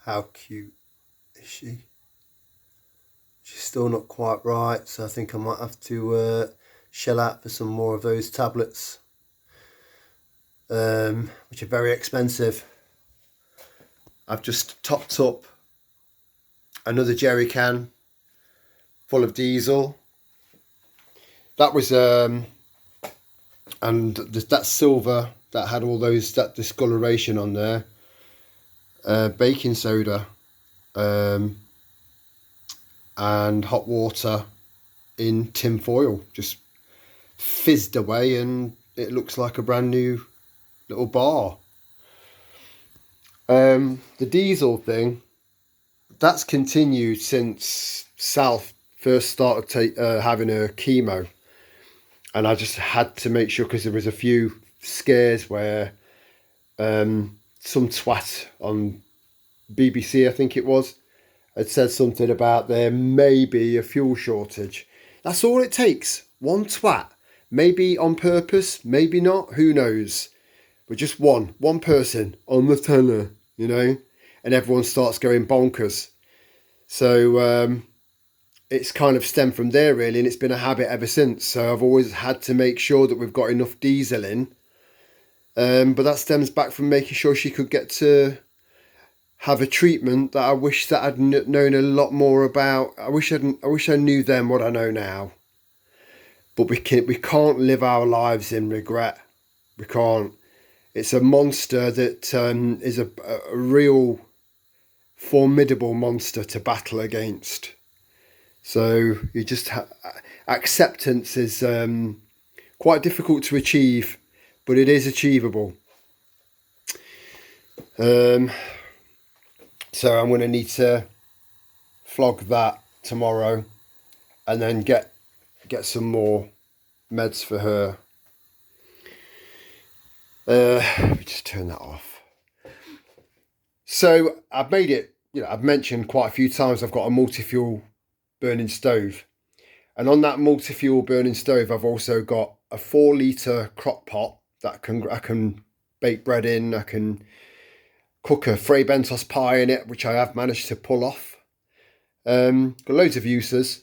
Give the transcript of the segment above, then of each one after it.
How cute is she? She's still not quite right, so I think I might have to shell out for some more of those tablets, which are very expensive. I've just topped up another jerry can full of diesel. That was and that silver that had all that discoloration on there. Baking soda and hot water in tin foil, just fizzed away, and it looks like a brand new little bar. The diesel thing, that's continued since Sal first started having her chemo, and I just had to make sure, because there was a few scares where some twat on BBC, I think it was, had said something about there may be a fuel shortage. That's all it takes. One twat. Maybe on purpose, maybe not, who knows. But just one person on the tenner, you know, and everyone starts going bonkers. So it's kind of stemmed from there, really, and it's been a habit ever since. So I've always had to make sure that we've got enough diesel in. But that stems back from making sure she could get to have a treatment that I wish that I'd known a lot more about. I wish I knew then what I know now. But we can't live our lives in regret. We can't. It's a monster that is a real formidable monster to battle against. So you just acceptance is quite difficult to achieve, but it is achievable. So I'm going to need to flog that tomorrow, and then get some more meds for her. Let me just turn that off. So I've made it, I've mentioned quite a few times I've got a multi-fuel burning stove. And on that multi-fuel burning stove, I've also got a 4-litre crock pot that I can bake bread in. I can cook a Fray Bentos pie in it, which I have managed to pull off. Got loads of uses.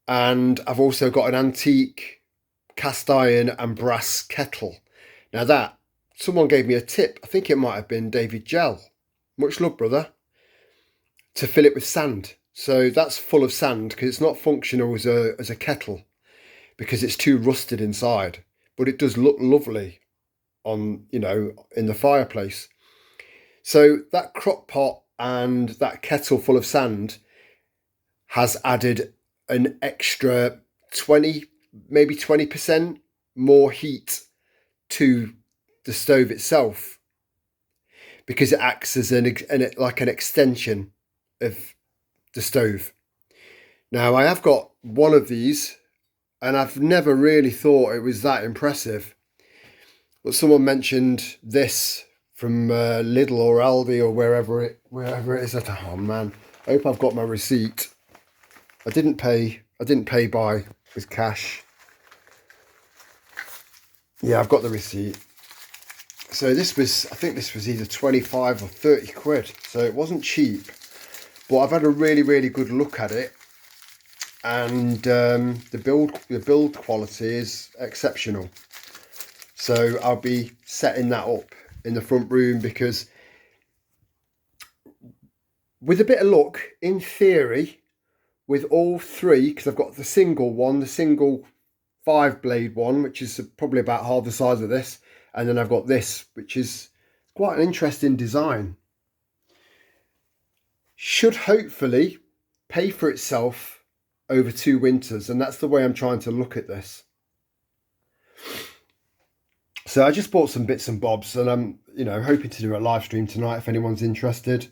And I've also got an antique cast iron and brass kettle. Now that, someone gave me a tip, I think it might have been David Gell, much love brother, to fill it with sand. So that's full of sand because it's not functional as a kettle because it's too rusted inside. But it does look lovely on, in the fireplace. So that crock pot and that kettle full of sand has added an extra 20, maybe 20% more heat to the stove itself, because it acts as like an extension of the stove. Now I have got one of these, and I've never really thought it was that impressive. But someone mentioned this from Lidl or Aldi or wherever it is. Oh man, I hope I've got my receipt. I didn't pay by with cash. Yeah, I've got the receipt. So I think this was either 25 or 30 quid. So it wasn't cheap, but I've had a really, really good look at it. And the build quality is exceptional. So I'll be setting that up in the front room, because with a bit of luck, in theory, with all three, because I've got the single 5-blade one, which is probably about half the size of this, and then I've got this, which is quite an interesting design. Should hopefully pay for itself over 2 winters, and that's the way I'm trying to look at this. So I just bought some bits and bobs, and I'm hoping to do a live stream tonight if anyone's interested.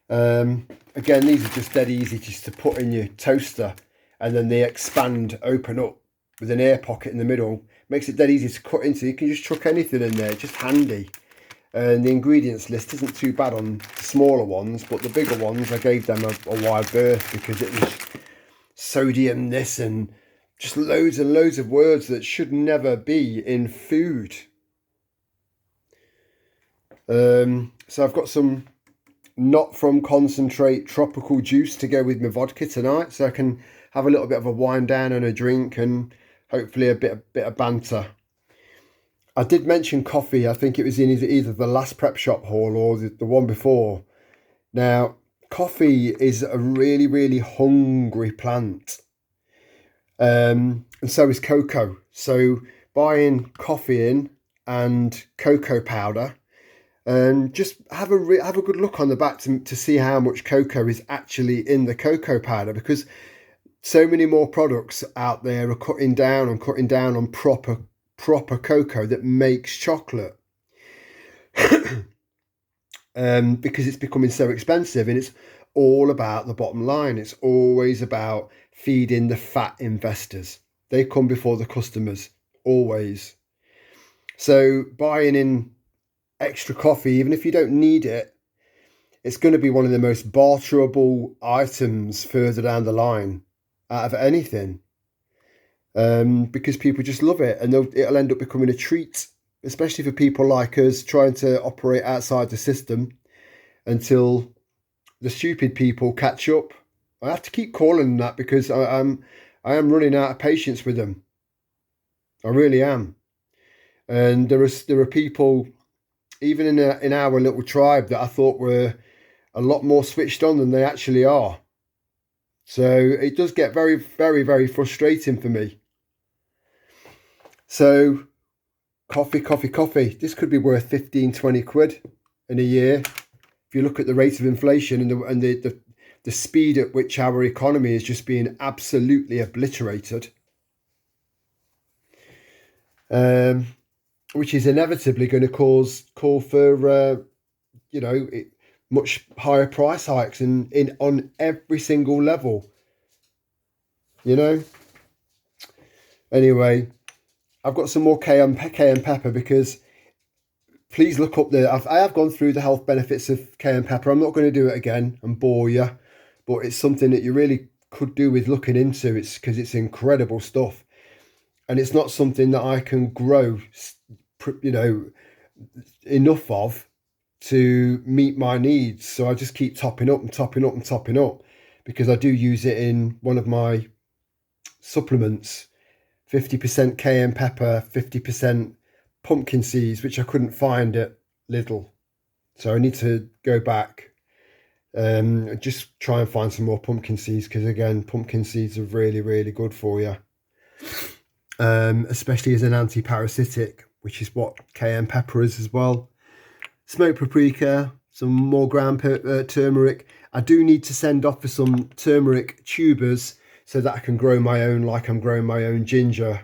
Again, these are just dead easy just to put in your toaster, and then they expand, open up with an air pocket in the middle. Makes it dead easy to cut into. You can just chuck anything in there, just handy. And the ingredients list isn't too bad on the smaller ones, but the bigger ones, I gave them a wide berth because it was sodium this and just loads and loads of words that should never be in food. So I've got some not from concentrate tropical juice to go with my vodka tonight, so I can have a little bit of a wind down and a drink and hopefully a bit of banter. I did mention coffee. I think it was in either the last prep shop haul or the one before. Now, coffee is a really, really hungry plant. And so is cocoa. So buying coffee in and cocoa powder, and just have a good look on the back to see how much cocoa is actually in the cocoa powder, because so many more products out there are cutting down on proper cocoa that makes chocolate. Because it's becoming so expensive, and it's all about the bottom line. It's always about feeding the fat investors. They come before the customers, always. So buying in extra coffee, even if you don't need it, it's going to be one of the most barterable items further down the line out of anything. Because people just love it, and it'll end up becoming a treat, especially for people like us trying to operate outside the system until the stupid people catch up. I have to keep calling them that because I am running out of patience with them. I really am. And there are people, even in our little tribe, that I thought were a lot more switched on than they actually are. So it does get very, very, very frustrating for me. So coffee. This could be worth 15, 20 quid in a year. If you look at the rate of inflation and the speed at which our economy is just being absolutely obliterated, which is inevitably going to call for much higher price hikes on every single level. Anyway, I've got some more cayenne pepper, because please look up I have gone through the health benefits of cayenne pepper. I'm not going to do it again and bore you, but it's something that you really could do with looking into. It's because it's incredible stuff, and it's not something that I can grow, enough of to meet my needs. So I just keep topping up, because I do use it in one of my supplements. 50% cayenne pepper, 50% pumpkin seeds, which I couldn't find at Lidl. So I need to go back and just try and find some more pumpkin seeds, because again, pumpkin seeds are really, really good for you, especially as an anti-parasitic, which is what cayenne pepper is as well. Smoked paprika, some more ground turmeric. I do need to send off for some turmeric tubers so that I can grow my own, like I'm growing my own ginger,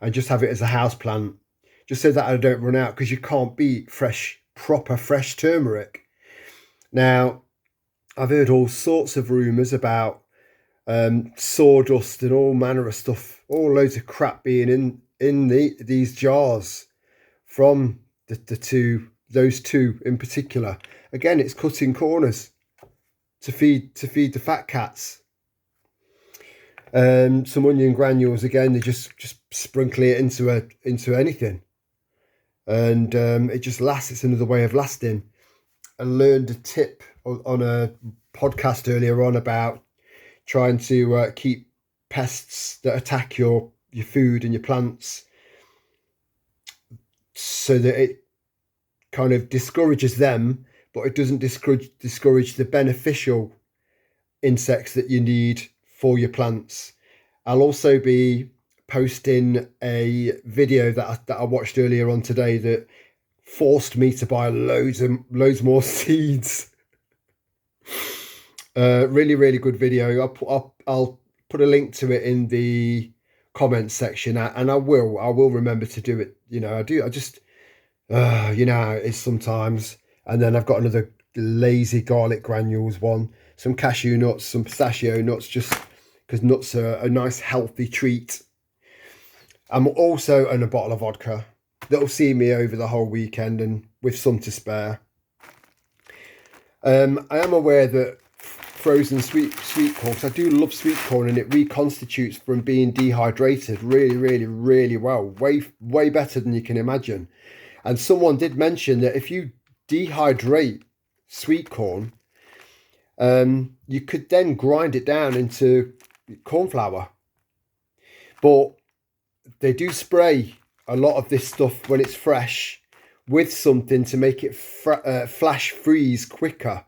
and just have it as a house plant, just so that I don't run out, because you can't beat proper fresh turmeric. Now, I've heard all sorts of rumours about sawdust and all manner of stuff, all loads of crap being in these jars from those two in particular. Again, it's cutting corners to feed the fat cats. Some onion granules, again, they just sprinkle it into anything, and it just lasts. It's another way of lasting. I learned a tip on a podcast earlier on about trying to keep pests that attack your food and your plants, so that it kind of discourages them, but it doesn't discourage the beneficial insects that you need for your plants. I'll also be posting a video that I watched earlier on today that forced me to buy loads more seeds. Really, really good video. I'll put a link to it in the comments section, and I will remember to do it. I just it's sometimes. And then I've got another lazy garlic granules one, some cashew nuts, some pistachio nuts, just because nuts are a nice healthy treat. I'm also on a bottle of vodka that'll see me over the whole weekend, and with some to spare. I am aware that frozen sweet corn, because I do love sweet corn, and it reconstitutes from being dehydrated really, really, really well, way better than you can imagine. And someone did mention that if you dehydrate sweet corn, You could then grind it down into corn flour. But they do spray a lot of this stuff when it's fresh with something to make it flash freeze quicker.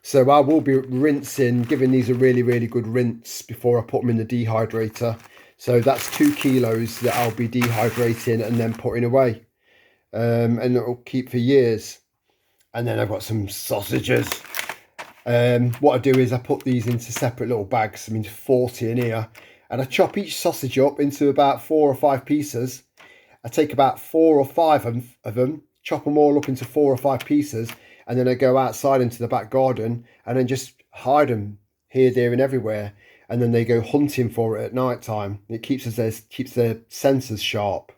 So I will be rinsing, giving these a really, really good rinse before I put them in the dehydrator. So that's 2 kilos that I'll be dehydrating and then putting away. And it'll keep for years. And then I've got some sausages. What I do is I put these into separate little bags. I mean, 40 in here. And I chop each sausage up into about 4 or 5 pieces. I take about 4 or 5 of them, chop them all up into 4 or 5 pieces, and then I go outside into the back garden and then just hide them here, there, and everywhere. And then they go hunting for it at night time. It keeps their senses sharp.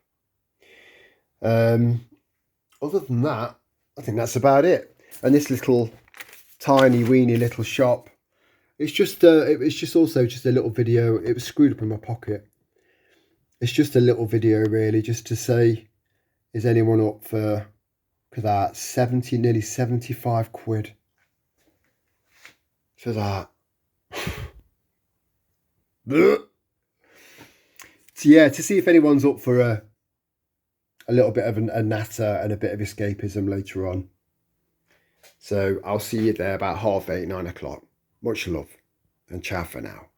Other than that, I think that's about it. And this little tiny weeny little shop, it's just also just a little video. It was screwed up in my pocket. It's just a little video really, just to say, is anyone up for that? 70, nearly 75 quid for that. So yeah, to see if anyone's up for a little bit of a natter and a bit of escapism later on. So I'll see you there about 8:30, 9 o'clock. Much love and ciao for now.